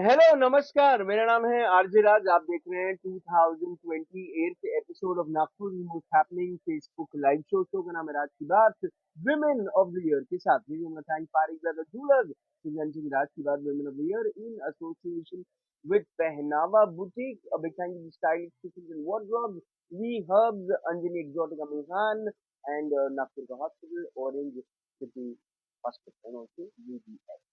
Hello नमस्कार। मेरा नाम है आरजे राज। आप देख रहे हैं 2028 episode of Nagpur remote happening Facebook live show का नाम है राज की बात। विमेन ऑफ द ईयर के साथ वी वांट थैंक पारिजात जूलर्स प्रेजेंटिंग राज की बात women of the year in association with Pehnava Boutique. A big thank you to Stylist Kitchens and Wardrobes, We Herbs, Anjani Exotica Muzan, and Nagpur Hospital, Orange City Hospital, and also UGS.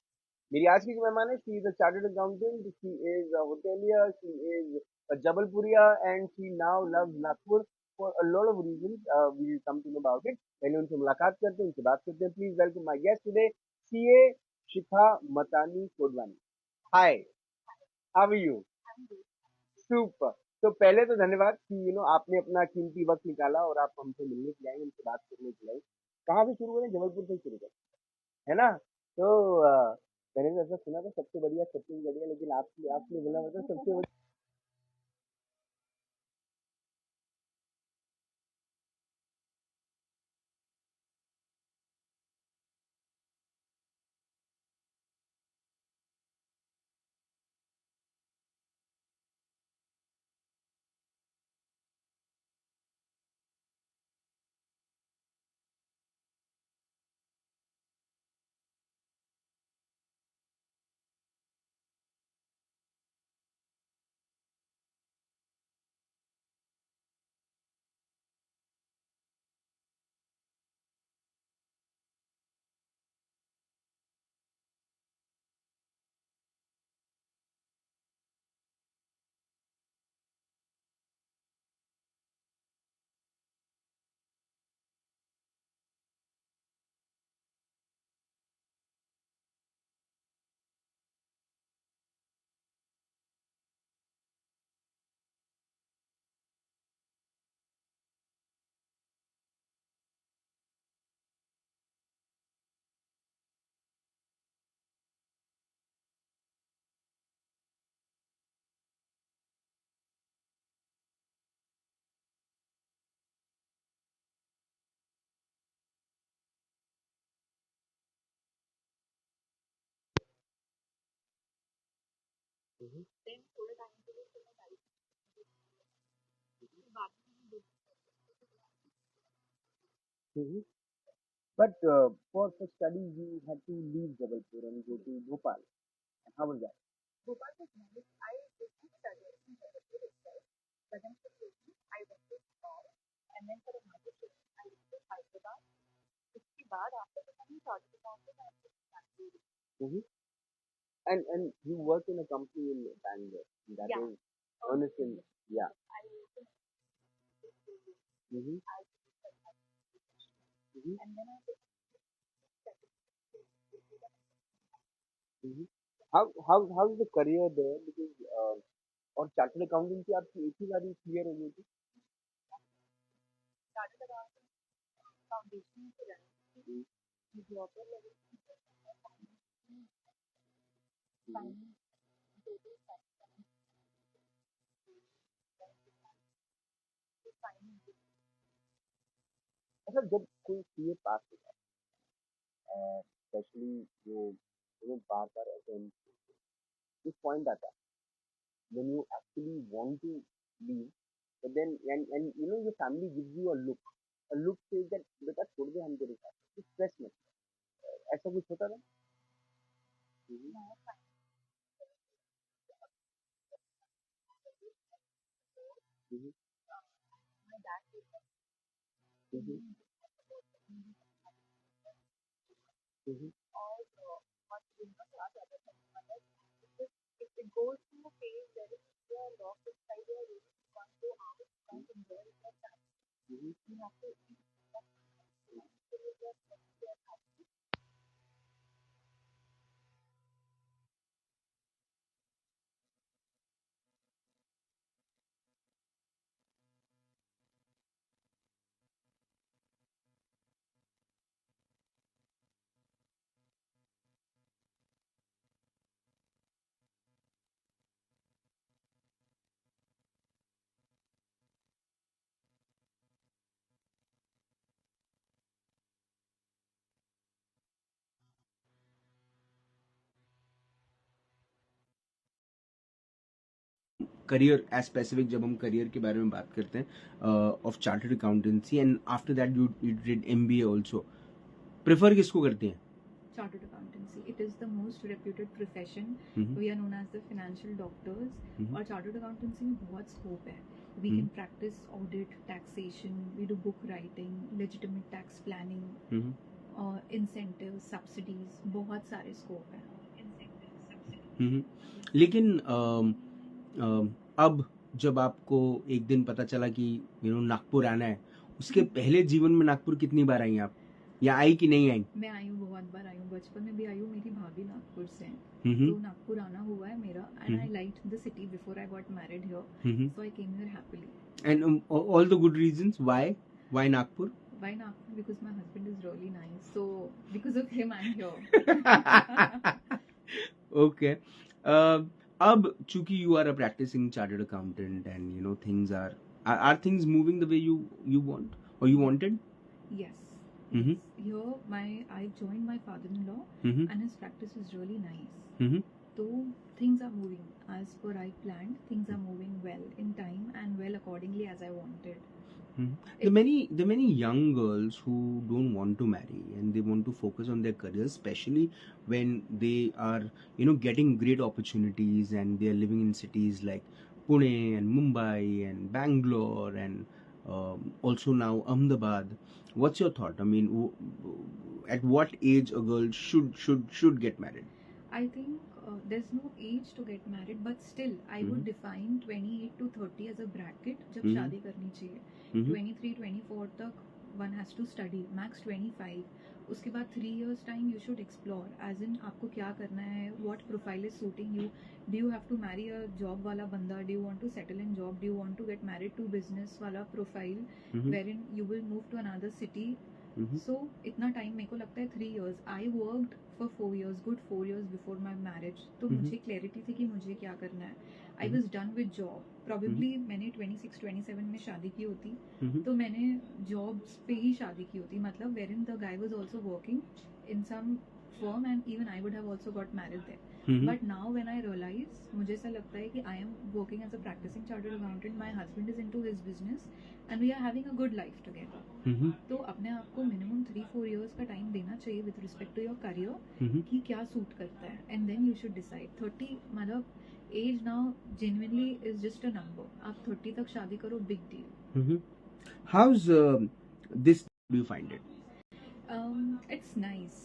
मेरी आज की जो मेहमान है, she is a chartered accountant, she is a hotelier, she is a जबलपुरिया and she now loves Nagpur for a lot of reasons. We will come to know about it. पहले उनसे मुलाकात करते हैं, उनसे बात करते हैं। Please welcome my guest today, CA Shikha Matani Kodwani. Hi, how are you? Super. तो पहले तो धन्यवाद कि आपने अपना कीमती वक्त निकाला और आप हमसे मिलने के लिए आए, हमसे बात करने के लिए आए। कहाँ से शुरू करें? जबलपुर से ही शुरू करें, है ना? तो मैंने भी ऐसा सुना था सबसे बढ़िया छत्तीसगढ़ है, लेकिन आपने बोला मतलब सबसे बढ़िया। But for studies you had to leave Jabalpur and go to Bhopal. How was that? hmm and you work in a company in Bangalore. That is Ernest and yeah. hmm hmm hmm how's the career there? Because और chartered accountancy आपकी एक ही बार clear हो गई थी? हम्म, हम्म। अच्छा, जब कोई CA पास होता है, स्पेशली जो बार बार अटेम्प्ट, एक पॉइंट आता है when you actually want to leave, but then and your family gives you a look says that बेटा छोड़ दे हम तेरे साथ, स्ट्रेस मत ले। ऐसा कुछ होता था? हम्म, हम्म, हम्म, हम्म, हम्म। करियर एज स्पेसिफिक, जब हम करियर के बारे में बात करते हैं of chartered accountancy and after that you did MBA also, prefer किसको करती हैं? Chartered accountancy. It is the most reputed profession. Mhm. We are known as the financial doctors. Mhm. और chartered accountancy में बहुत scope है. We Mhm. can practice audit, taxation. We do book writing, legitimate tax planning, Mhm. incentives, subsidies. बहुत सारे scope है. लेकिन अब जब आपको एक दिन पता चला कि नागपुर आना है, उसके पहले जीवन में नागपुर कितनी बार आई आप, या आई कि नहीं आई? मैं आई हूँ, बहुत बार आई हूँ. बचपन में भी आई हूँ. मेरी भाभी नागपुर से हैं, Mhm. तो नागपुर आना हुआ है मेरा. And I liked the city before I got married here, Mhm. so I came here happily. And all the good reasons why Nagpur? Why Nagpur? Because my husband is really nice. So because of him, I'm here. Okay. अब चूंकि you are a practicing chartered accountant and things are things moving the way you want or you wanted? Yes. Mhm. Here, I joined my father-in-law, Mhm. and his practice is really nice. Mhm. So things are moving as per I planned. Things are moving well in time and well accordingly as I wanted. There are many young girls who don't want to marry and they want to focus on their careers, especially when they are getting great opportunities and they are living in cities like Pune and Mumbai and Bangalore and also now Ahmedabad. What's your thought? I mean, at what age a girl should get married? I think there's no age to get married, but still I would define 28 to 30 as a bracket जब शादी करनी चाहिए. 23, 24 तक one has to study, max 25. उसके बाद 3 years time you should explore, as in आपको क्या करना है, what profile is suiting you. Do you have to marry a job वाला बंदा? Do you want to settle in job? Do you want to get married to business वाला profile, wherein you will move to another city? So इतना time मेरे को लगता है 3 years. I worked for 4 years, good 4 years before my marriage. तो मुझे clarity थी कि मुझे क्या करना है. I was done with job. Probably मैंने 26, 27 में शादी की होती, तो मैंने jobs पे ही शादी की होती. मतलब wherein the guy was also working in some firm and even I would have also got married there. But now when I realize, मुझे ऐसा लगता है कि I am working as a practicing chartered accountant. My husband is into his business and we are having a good life together. तो अपने आप को minimum 3-4 years का टाइम देना चाहिए with respect to your career कि क्या सूट करता है, and then you should decide. 30 मतलब as now genuinely is just a number. आप 30 तक शादी करो, big deal. How's this? Do you find it? It's nice.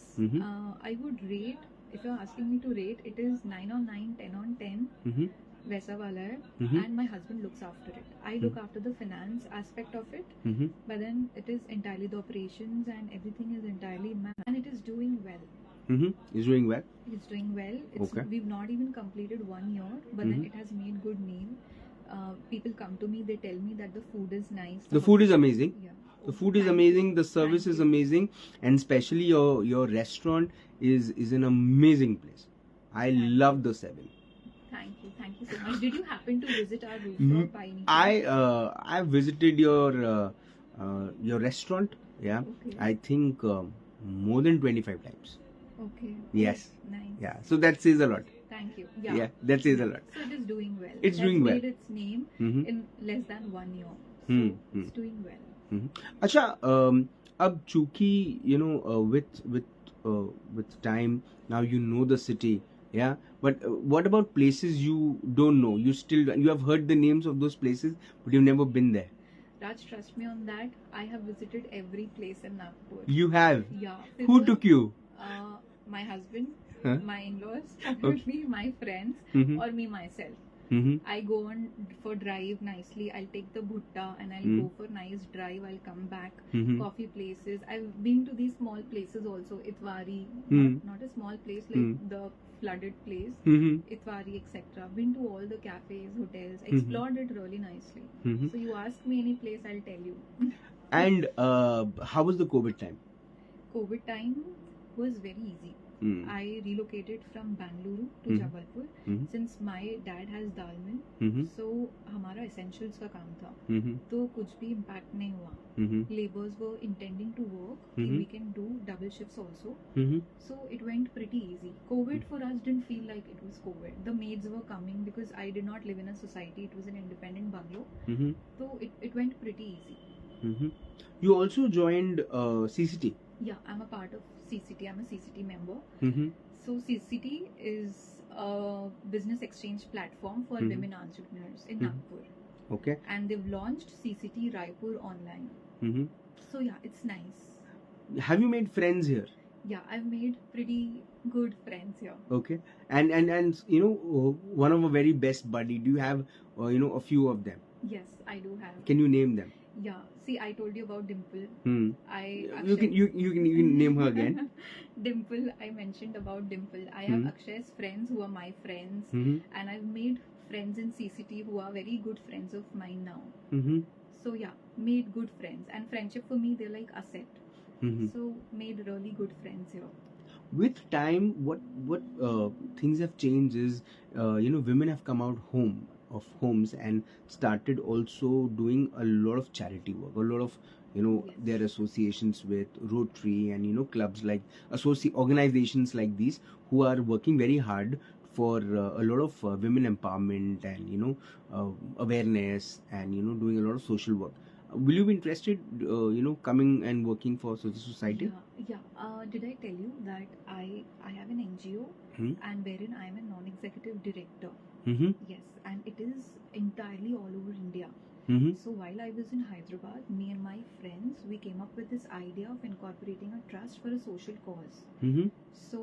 I would rate, if you're asking me to rate, it is 9 on 9, 10 on 10. वैसा वाला है. And my husband looks after it. I look after the finance aspect of it, but then it is entirely the operations and everything is entirely in my hand, and it is doing well. He's doing well. It's doing well. Okay. We've not even completed 1 year, but then it has made good name. People come to me, they tell me that the food is nice. The food is amazing. Yeah. The food is amazing. The service is amazing, and especially your restaurant is an amazing place. I love the 7. Thank you so much. Did you happen to visit our rooftop by any chance? I visited your restaurant. Yeah. Okay. I think more than 25 times. Okay. Yes. Nice. Yeah. So that says a lot. Thank you. Yeah, that says a lot. So it is doing well. It's doing well. Made its name in less than 1 year. So it's doing well. अच्छा, अब चूंकि with time now you know the city, yeah, but what about places you don't know? You have heard the names of those places, but you've never been there. Raj, trust me on that. I have visited every place in Nagpur. You have? Yeah. Who took you? My husband, my in-laws, Okay. my friends, or me myself. I go on for drive nicely. I'll take the bhutta and I'll go for nice drive. I'll come back. Coffee places. I've been to these small places also. Itwari, not a small place like the flooded place. Itwari, etc. Been to all the cafes, hotels. Explored it really nicely. So you ask me any place, I'll tell you. And how was the COVID time? COVID time was very easy. I relocated from Bangalore to Jabalpur. since my dad has dal mill, hmm so हमारा essentials का काम था, हम्म तो कुछ भी impact नहीं हुआ. हम्म Laborers were intending to work, Mhm. we can do double shifts also. Hmm So it went pretty easy. COVID for us didn't feel like it was COVID. The maids were coming because I did not live in a society. It was an independent bungalow. Hmm So it went pretty easy. Hmm You also joined CCT. Yeah, I'm a part of CCT. I'm a CCT member. Hmm So CCT is a business exchange platform for Mhm. women entrepreneurs in Mhm. Nagpur. Okay. And they've launched CCT Raipur online. Hmm So yeah, it's nice. Have you made friends here? Yeah, I've made pretty good friends here. Okay. And you know, one of a very best buddy. Do you have you know, a few of them? Yes, I do have. Can you name them? Yeah, see, I told you about Dimple. Hmm. Akshay. You can name her again. Dimple, I mentioned about Dimple. I have Akshay's friends who are my friends, Mm-hmm. and I've made friends in CCT who are very good friends of mine now. Mm-hmm. So yeah, made good friends, and friendship for me, they're like asset. Mm-hmm. So made really good friends here. With time, what things have changed is you know, women have come out homes and started also doing a lot of charity work, a lot of, you know, Yes. their associations with Rotary and, you know, clubs like organizations like these who are working very hard for a lot of women empowerment and, you know, awareness and, you know, doing a lot of social work. Will you be interested, you know, coming and working for such a society? Yeah. Did I tell you that I have an NGO Hmm. and wherein I am a non-executive director? Mm-hmm. Yes, and it is entirely all over India. Mm-hmm. So while I was in Hyderabad, me and my friends, we came up with this idea of incorporating a trust for a social cause. Mm-hmm. So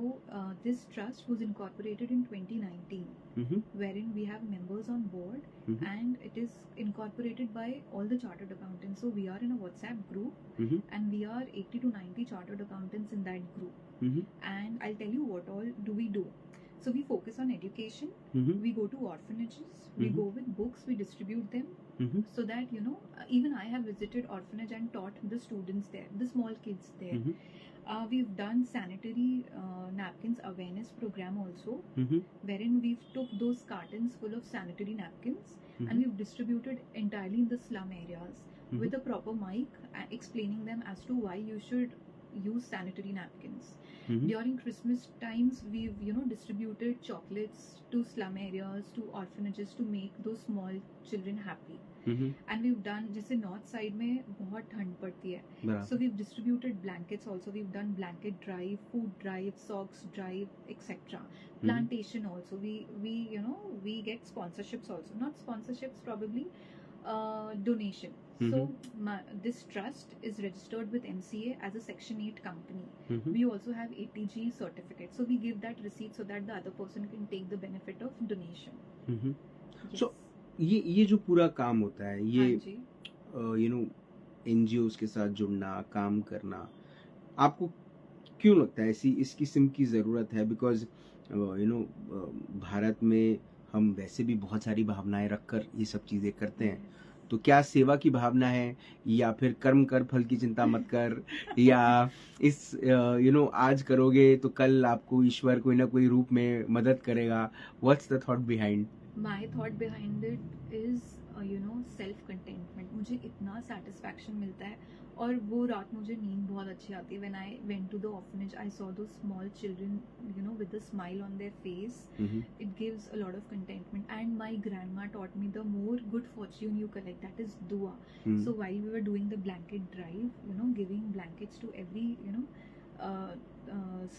this trust was incorporated in 2019, Mm-hmm. wherein we have members on board, Mhm. and it is incorporated by all the chartered accountants. So we are in a WhatsApp group, Mm-hmm. and we are 80 to 90 chartered accountants in that group. Mm-hmm. And I'll tell you what all do we do. So we focus on education, Mm-hmm. we go to orphanages, we Mhm. go with books, we distribute them, Mm-hmm. so that, you know, even I have visited orphanage and taught the students there, the small kids there. Mm-hmm. We've done sanitary napkins awareness program also, Mm-hmm. wherein we've took those cartons full of sanitary napkins Mhm. and we've distributed entirely in the slum areas Mhm. with a proper mic, explaining them as to why you should use sanitary napkins. Mm-hmm. During Christmas times, we've, you know, distributed chocolates to slum areas, to orphanages, to make those small children happy. Mm-hmm. And we've done, जैसे north side में बहुत ठंड पड़ती है, बराबर. so we've distributed blankets also. We've done blanket drive, food drive, socks drive, etc. Plantation also. We you know, we get sponsorships also. Not sponsorships, probably donation. So this trust is registered with MCA as a Section 8 company. Mhm. We also have ATG certificate. So we give that receipt so that the other person can take the benefit of donation. Mhm. Yes. So ये जो पूरा काम होता है, ये हाँ जी. You know, NGOs के साथ जुड़ना, काम करना, आपको क्यों लगता है ऐसी इस किस्म की ज़रूरत है? बिकॉज यू नो, भारत में हम वैसे भी बहुत सारी भावनाएं रखकर ये सब चीज़ें करते हैं, तो क्या सेवा की भावना है, या फिर कर्म कर फल की चिंता मत कर, या इस यू नो, आज करोगे तो कल आपको ईश्वर कोई ना कोई रूप में मदद करेगा? What's the thought behind? My thought behind it is, you know, self contentment. मुझे इतना satisfaction मिलता है, और वो रात मुझे नींद बहुत अच्छी आती है. When I went to the orphanage, I saw those small children, you know, with a smile on their face. It gives a lot of contentment. And my grandma taught me, the more good fortune you collect, that is dua. So while we were doing the blanket drive, you know, giving blankets to every, you know,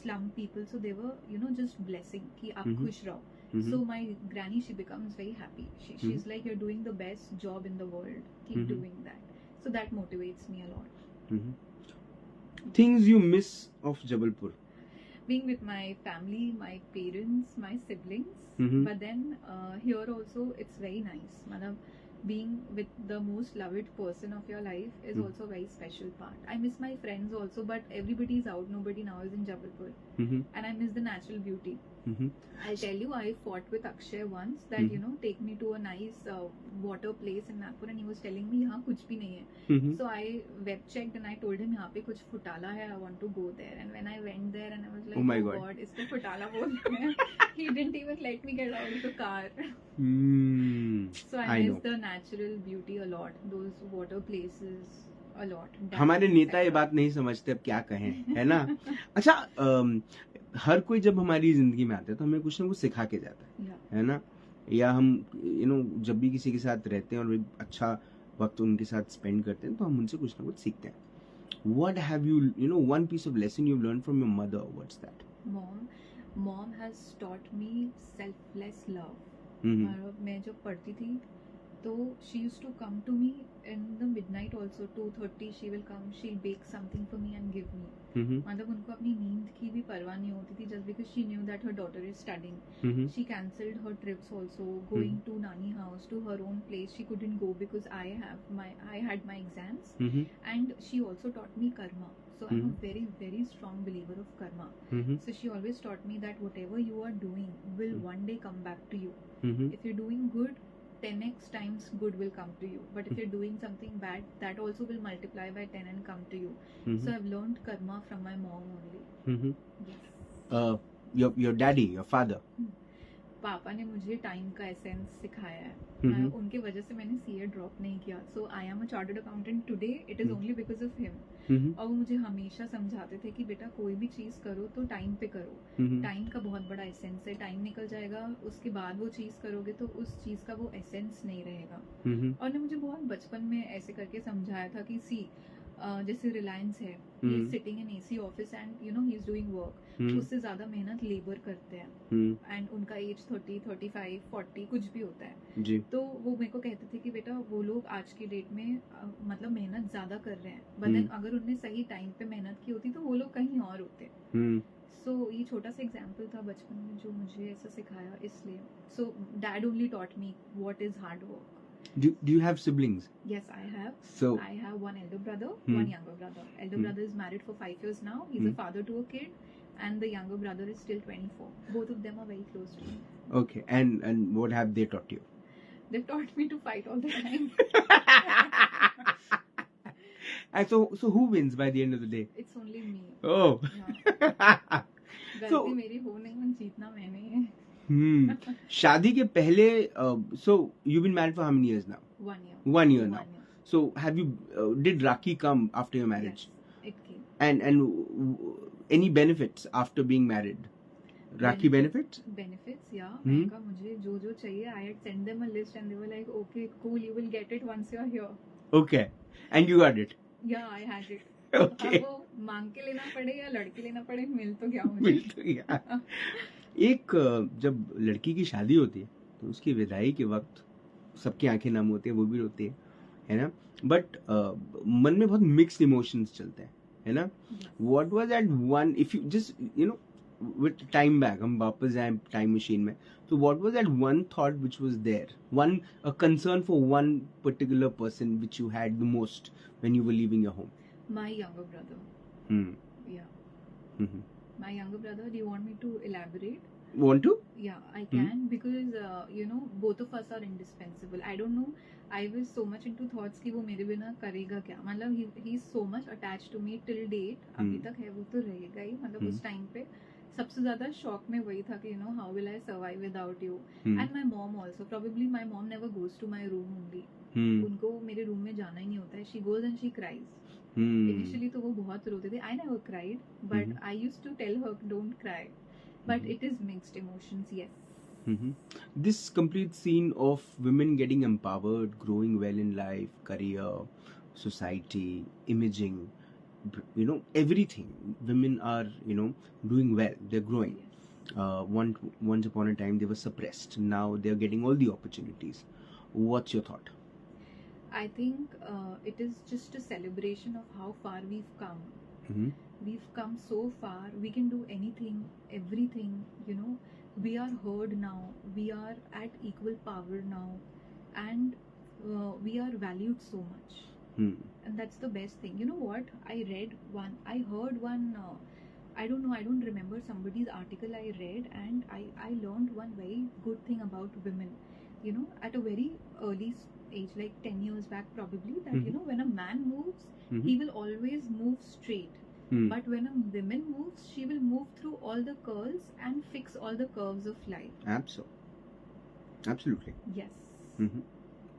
slum people, so they were, you know, just blessing कि आप खुश रहो. So my granny, she becomes very happy. She's like, you're doing the best job in the world. Keep doing that. So that motivates me a lot. Things you miss of Jabalpur? Being with my family, my parents, my siblings. But then here also it's very nice. Madam, being with the most loved person of your life is also a very special part. I miss my friends also, but everybody is out. Nobody now is in Jabalpur. And I miss the natural beauty. Mhm. I'll tell you, I fought with Akshay once that Mhm. you know take me to a nice water place in Nagpur, and he was telling me यहाँ कुछ भी नहीं है. Mhm. So I web checked and I told him यहाँ पे कुछ फुटाला है. I want to go there. And when I went there and I was like, Oh my God. इसको फुटाला बोलते हैं. He didn't even let me get out of the car. So I I miss know. the natural beauty a lot. Those water places a lot. हमारे Dams, नेता ये etc. बात नहीं समझते, अब क्या कहें, है ना? अच्छा, हर कोई जब हमारी जिंदगी में आता है तो हमें कुछ ना कुछ सिखा के जाता Yeah. है ना? या हम जब भी किसी के साथ रहते हैं और एक अच्छा वक्त उनके साथ स्पेंड करते हैं तो हम उनसे कुछ ना कुछ सीखते हैं. What have you one piece of lesson you've learned from your mother? What's that? Mom has taught me selfless love. Mhm. मैं जब पढ़ती थी तो she used to come to me in the midnight also 2:30 she will come, she'll bake something for me and give me. Mhm. मतलब उनको अपनी नींद की भी परवाह नहीं होती थी, just because she knew that her daughter is studying. Mhm. She cancelled her trips also, going to Nani house, to her own place. She couldn't go because I had my exams. Mhm. And she also taught me karma. So I'm a Mhm. very, very strong believer of karma. Mhm. So she always taught me that whatever you are doing will one day come back to you. Mhm. If you're doing good, 10x times good will come to you. But if you're doing something bad, that also will multiply by 10 and come to you. Mhm. So I've learned karma from my mom only. Mhm. Yes. Your daddy, your father. पापा ने मुझे time का essence सिखाया है. Mhm. उनके वजह से मैंने सीए ड्रॉप नहीं किया. So I am a chartered accountant today. It is only because of him. Mhm. और वो मुझे हमेशा समझाते थे कि बेटा कोई भी चीज करो तो टाइम पे करो. Mhm. टाइम का बहुत बड़ा एसेंस है. टाइम निकल जाएगा, उसके बाद वो चीज करोगे तो उस चीज का वो एसेंस नहीं रहेगा. Mhm. और ने मुझे बहुत बचपन में ऐसे करके समझाया था कि सी जैसे रिलायंस है, he is sitting in AC office and you know he is doing work. उससे ज्यादा मेहनत लेबर करते हैं. एंड उनका एज 30, 35, 40 कुछ भी होता है जी. तो वो मेरे को कहते थे कि बेटा वो लोग आज की डेट में मतलब मेहनत ज्यादा कर रहे हैं, बट देन अगर उनने सही टाइम पे मेहनत की होती तो वो लोग कहीं और होते. सो ये छोटा सा एग्जाम्पल था बचपन में जो मुझे ऐसा सिखाया. इसलिए so dad only taught me what is hard work. Do you have siblings? Yes, I have. So I have one elder brother, one younger brother. Elder Hmm. brother is married for 5 years now. He's a father to a kid, and the younger brother is still 24. Both of them are very close to me. okay, and what have they taught you? They've taught me to fight all the time. And so who wins by the end of the day? It's only me. Oh. Yeah. So- गलती मेरी हो नहीं, जीतना मैंने है. शादी के पहले so you've been married for how many years now? 1 year. 1 year now. 1 year. So have you did Rakhi come after your marriage? Yes, it came. And any benefits after being married? Rakhi benefits? Benefits, yeah. मैंने कहा मुझे जो जो चाहिए, I had sent them a list and they were like, okay, cool, you will get it once you're here. Okay. And you got it? Yeah, I had it. Okay. अब वो मांग के लेना पड़े या लड़के लेना पड़े, मिल तो गया मुझे. मिल तो गया. एक जब लड़की की शादी होती है तो उसकी विदाई के वक्त सबकी आंखें नम होती है, वो भी रोती है ना? बट मन में बहुत मिक्स्ड इमोशंस चलते हैं, है ना? What was that one, if you just with time back, हम वापस जाएं टाइम मशीन में, तो what was that one thought which was there, one a concern for one particular person which you had the most when you were leaving your home? My younger brother. Yeah. My younger brother. Do you want me to elaborate? Want to? Yeah, I can because both of us are indispensable. I don't know. I was so much into thoughts कि वो मेरे बिना करेगा क्या. मतलब he is so much attached to me till date. अभी तक है, वो तो रहेगा ही. मतलब उस टाइम पे सबसे ज्यादा शॉक में वही था कि how will I survive without you. And my mom also. Probably my mom never goes to my room only. उनको मेरे रूम में जाना ही नहीं होता है. She goes and she cries. Initially तो वो बहुत रोते थे. I never cried, but I used to tell her don't cry. But it is mixed emotions, yes. This complete scene of women getting empowered, growing well in life, career, society, imaging, everything. Women are, doing well. They're growing. Yes. Once upon a time they were suppressed. Now they're getting all the opportunities. What's your thought? I think it is just a celebration of how far we've come. We've come so far. We can do anything, everything. We are heard now. We are at equal power now, and we are valued so much. And that's the best thing. You know what? I heard one I don't know, I don't remember somebody's article I read, and I learned one very good thing about women, you know, at a very early age, like 10 years back probably, that you know, when a man moves, he will always move straight. But when a woman moves, she will move through all the curls and fix all the curves of life. Absolutely. Yes.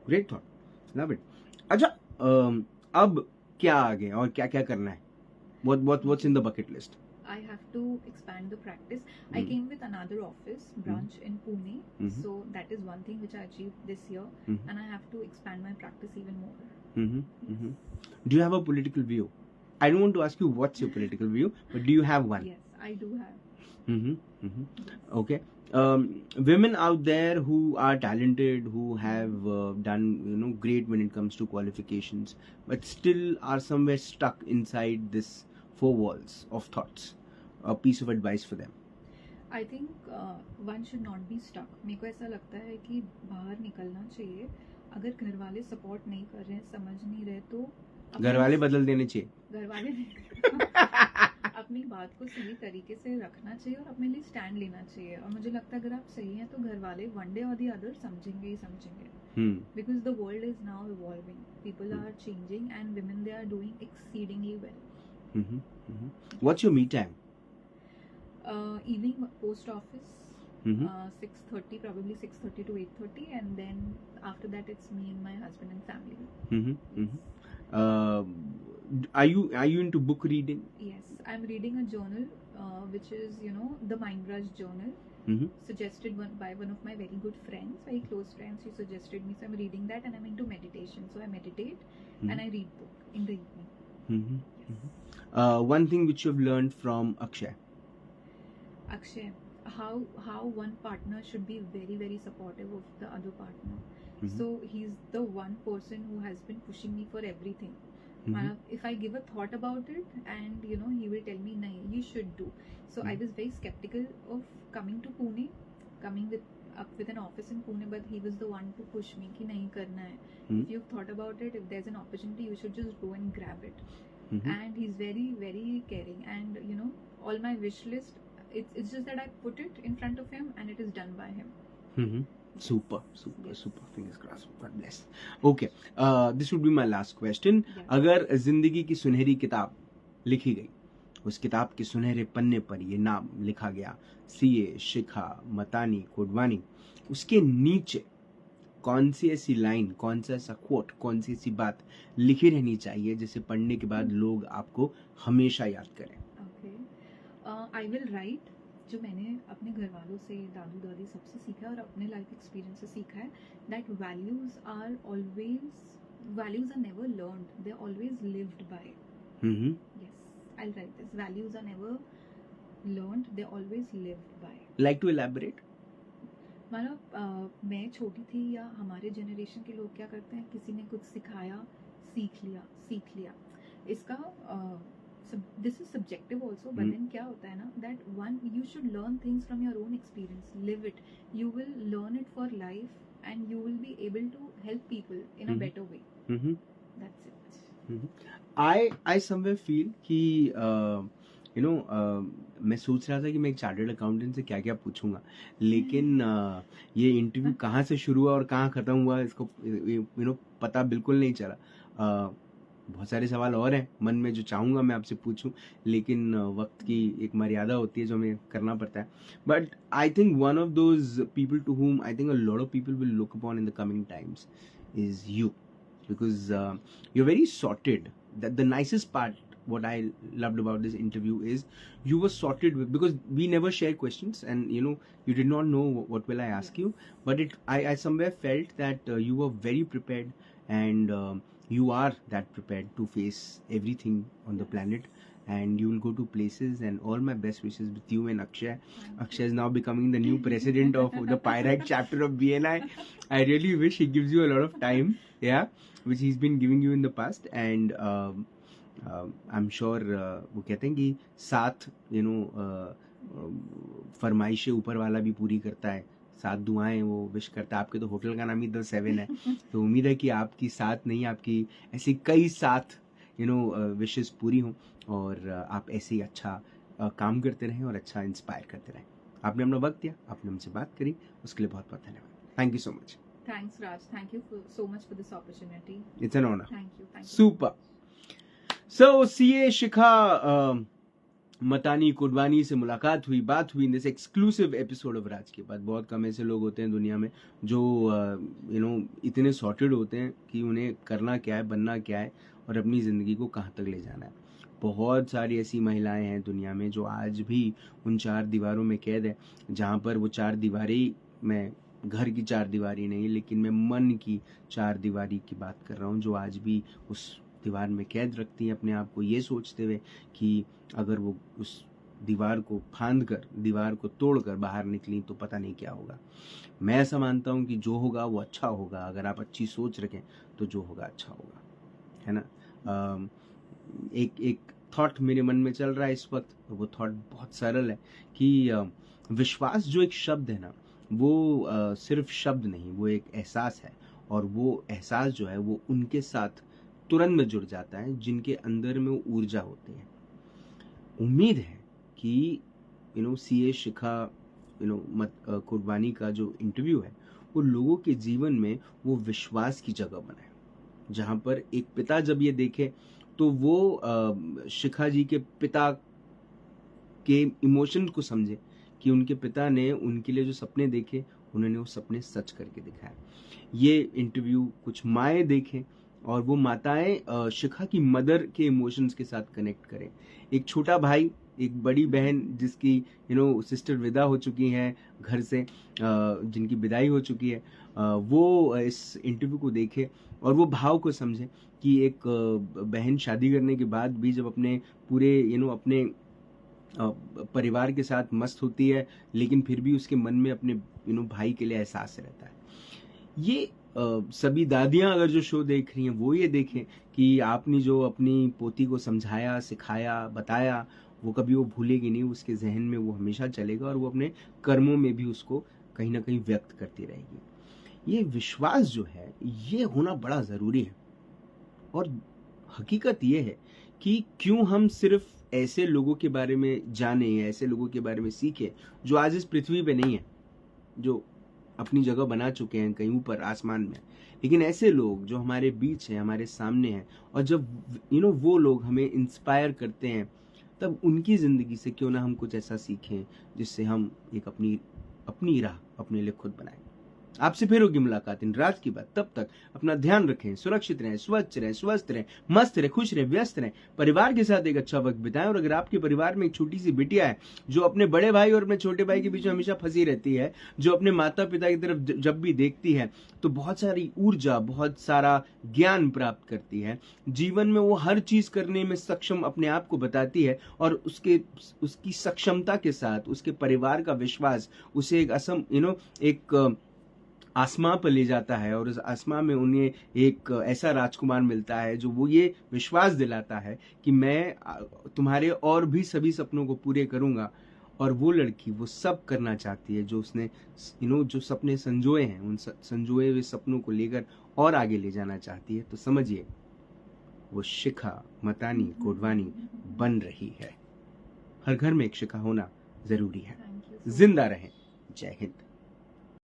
Great thought. Love it. अच्छा, अब क्या आगे और क्या क्या करना है? What's in the bucket list? I have to expand the practice. I came with another office branch in Pune, so that is one thing which I achieved this year, and I have to expand my practice even more. Do you have a political view? I don't want to ask you what's your political view, but do you have one? Yes, I do have. Okay. Women out there who are talented, who have done great when it comes to qualifications, but still are somewhere stuck inside this four walls of thoughts. A piece of advice for them. I think one should not be stuck. मेरे को ऐसा लगता है कि बाहर निकलना चाहिए. अगर घर वाले सपोर्ट नहीं कर रहे हैं, समझ नहीं रहे, तो घर वाले बदल देने चाहिए. घर वाले अपनी बात को सही तरीके से रखना चाहिए और अपने लिए स्टैंड लेना चाहिए. और मुझे लगता है अगर आप सही हैं तो घर वाले वन डे और द अदर समझेंगे ही समझेंगे. Because the world is now evolving. People are changing, and women, they are doing exceedingly well. What's your me time? Evening post office, 6:30, probably 6:30 to 8:30, and then after that it's me and my husband and family. Are you into book reading? Yes, I'm reading a journal which is, you know, the Mindrush journal, suggested by one of my very good friends, very close friends. She suggested me, so I'm reading that, and I'm into meditation, so I meditate and I read book in the evening. One thing which you've learned from Akshay, how one partner should be very, very supportive of the other partner. So he's the one person who has been pushing me for everything. If I give a thought about it, and you know, he will tell me, "Nahi, you should do." So I was very skeptical of coming to Pune, coming with an office in Pune, but he was the one to push me कि नहीं करना है. If you've thought about it, if there's an opportunity, you should just go and grab it. And he's very, very caring, and you know, all my wish list, it's just that I put it in front of him and it is done by him. Super. Fingers crossed. God bless. Okay. This would be my last question. अगर जिंदगी की सुनहरी किताब लिखी गई, उस किताब के सुनहरे पन्ने पर ये नाम लिखा गया, सीए शिखा मतानी कोडवानी, उसके नीचे कौन सी ऐसी लाइन, कौन सा ऐसा कोट, कौन सी ऐसी बात लिखी रहनी चाहिए जिसे पढ़ने के बाद लोग आपको हमेशा याद करें? I will write जो मैंने अपने घर वालों से, दादू दादी सबसे सीखा है और अपने लाइफ एक्सपीरियंस से सीखा है, that values are never learned, they are always lived by. Yes, I'll write this. Values are never learned, they are always lived by. Like to elaborate? मतलब मैं छोटी थी, या हमारे जनरेशन के लोग क्या करते हैं, किसी ने कुछ सिखाया, सीख लिया. इसका this is subjective also, but then क्या होता है ना, that one, you should learn things from your own experience, live it, you will learn it for life, and you will be able to help people in a better way. That's it. I somewhere feel कि मैं सोच रहा था कि मैं एक chartered accountant से क्या क्या पूछूंगा, लेकिन ये इंटरव्यू कहाँ से शुरू हुआ और कहाँ खत्म हुआ इसको पता बिल्कुल नहीं चला. बहुत सारे सवाल और हैं मन में जो चाहूँगा मैं आपसे पूछूं, लेकिन वक्त की एक मर्यादा होती है जो हमें करना पड़ता है. But I think one of those people to whom I think a lot of people will look upon in the coming times is you, because you're very sorted. That the nicest part, what I loved about this interview is you were sorted with, because we never share questions, and you did not know what will I ask you, but I somewhere felt that you were very prepared, and you are that prepared to face everything on the planet, and you will go to places, and all my best wishes with you and Akshay. Akshay is now becoming the new president of the Pyrite chapter of BNI. I really wish he gives you a lot of time, which he's been giving you in the past, and I'm sure वो कहते हैं कि साथ फरमाइशें ऊपर वाला भी पूरी करता है, 7 दुआएं वो विश करता है. आपके तो होटल का नाम ही The 7 है, तो उम्मीद है कि आपकी 7 नहीं, आपकी ऐसी कई 7 विशेस पूरी हों, और आप ऐसे ही अच्छा काम करते रहें और अच्छा इंस्पायर करते रहें। आपने अपना वक्त दिया, आपने हमसे बात करी, उसके लिए बहुत बहुत धन्यवाद। Thank you so much. Thanks, Raj. Thank you so much for this opportunity. It's an honor. Thank you. Super. So, CA Shikha Matani Kodwani से मुलाकात हुई, बात हुई in this exclusive episode of Raaz Ki Baat. बहुत कम ऐसे लोग होते हैं दुनिया में जो इतने सॉर्टेड होते हैं कि उन्हें करना क्या है, बनना क्या है और अपनी ज़िंदगी को कहाँ तक ले जाना है। बहुत सारी ऐसी महिलाएं हैं दुनिया में जो आज भी उन 4 दीवारों में कैद है, जहाँ पर वो 4 दीवारी, मैं घर की 4 दीवारी नहीं लेकिन मैं मन की 4 दीवारी की बात कर रहा हूँ, जो आज भी उस दीवार में कैद रखती हैं अपने आप को, ये सोचते हुए कि अगर वो उस दीवार को फांद कर, दीवार को तोड़कर बाहर निकली तो पता नहीं क्या होगा। मैं ऐसा मानता हूँ कि जो होगा वो अच्छा होगा। अगर आप अच्छी सोच रखें तो जो होगा अच्छा होगा, है ना। एक थॉट मेरे मन में चल रहा है इस वक्त, वो थॉट बहुत सरल है कि विश्वास जो एक शब्द है ना, वो सिर्फ शब्द नहीं, वो एक एहसास है। और वो एहसास जो है वो उनके साथ तुरंत में जुड़ जाता है जिनके अंदर में वो ऊर्जा होती है। उम्मीद है कि CA शिखा कोडवानी का जो इंटरव्यू है वो लोगों के जीवन में वो विश्वास की जगह बनाए, जहां पर एक पिता जब ये देखे तो वो शिखा जी के पिता के इमोशन को समझे कि उनके पिता ने उनके लिए जो सपने देखे उन्होंने वो सपने सच करके दिखाए। ये इंटरव्यू कुछ माएँ देखें और वो माताएं शिखा की मदर के इमोशंस के साथ कनेक्ट करें। एक छोटा भाई, एक बड़ी बहन जिसकी सिस्टर विदा हो चुकी हैं घर से, जिनकी विदाई हो चुकी है, वो इस इंटरव्यू को देखे और वो भाव को समझे कि एक बहन शादी करने के बाद भी जब अपने पूरे अपने परिवार के साथ मस्त होती है लेकिन फिर भी उसके मन में अपने भाई के लिए एहसास रहता है। ये सभी दादियां अगर जो शो देख रही हैं वो ये देखें कि आपने जो अपनी पोती को समझाया, सिखाया, बताया, वो कभी वो भूलेगी नहीं, उसके जहन में वो हमेशा चलेगा और वो अपने कर्मों में भी उसको कहीं ना कहीं व्यक्त करती रहेगी। ये विश्वास जो है ये होना बड़ा ज़रूरी है। और हकीकत ये है कि क्यों हम सिर्फ ऐसे लोगों के बारे में जाने, ऐसे लोगों के बारे में सीखें जो आज इस पृथ्वी पे नहीं है, जो अपनी जगह बना चुके हैं कहीं ऊपर आसमान में, लेकिन ऐसे लोग जो हमारे बीच हैं, हमारे सामने हैं, और जब वो लोग हमें इंस्पायर करते हैं तब उनकी ज़िंदगी से क्यों ना हम कुछ ऐसा सीखें जिससे हम एक अपनी राह अपने लिए खुद बनाएं। आपसे फिर होगी मुलाकात इन राज की बात। तब तक अपना ध्यान रखें, सुरक्षित रहें, स्वच्छ रहें, स्वस्थ रहें, मस्त रहें, खुश रहें, व्यस्त रहें, परिवार के साथ एक अच्छा वक्त बिताएं। और अगर आपके परिवार में एक छोटी सी बिटिया है जो अपने बड़े भाई और अपने छोटे भाई के बीच में हमेशा फंसी रहती है, जो अपने माता पिता की तरफ जब भी देखती है तो बहुत सारी ऊर्जा, बहुत सारा ज्ञान प्राप्त करती है, जीवन में वो हर चीज करने में सक्षम अपने आप को बताती है, और उसकी सक्षमता के साथ उसके परिवार का विश्वास उसे एक आसमां पर ले जाता है, और उस आसमां में उन्हें एक ऐसा राजकुमार मिलता है जो वो ये विश्वास दिलाता है कि मैं तुम्हारे और भी सभी सपनों को पूरे करूंगा। और वो लड़की वो सब करना चाहती है जो उसने जो सपने संजोए हैं, उन संजोए हुए सपनों को लेकर और आगे ले जाना चाहती है। तो समझिए वो शिखा मतानी कोडवानी बन रही है। हर घर में एक शिखा होना जरूरी है। जिंदा रहें। जय हिंद।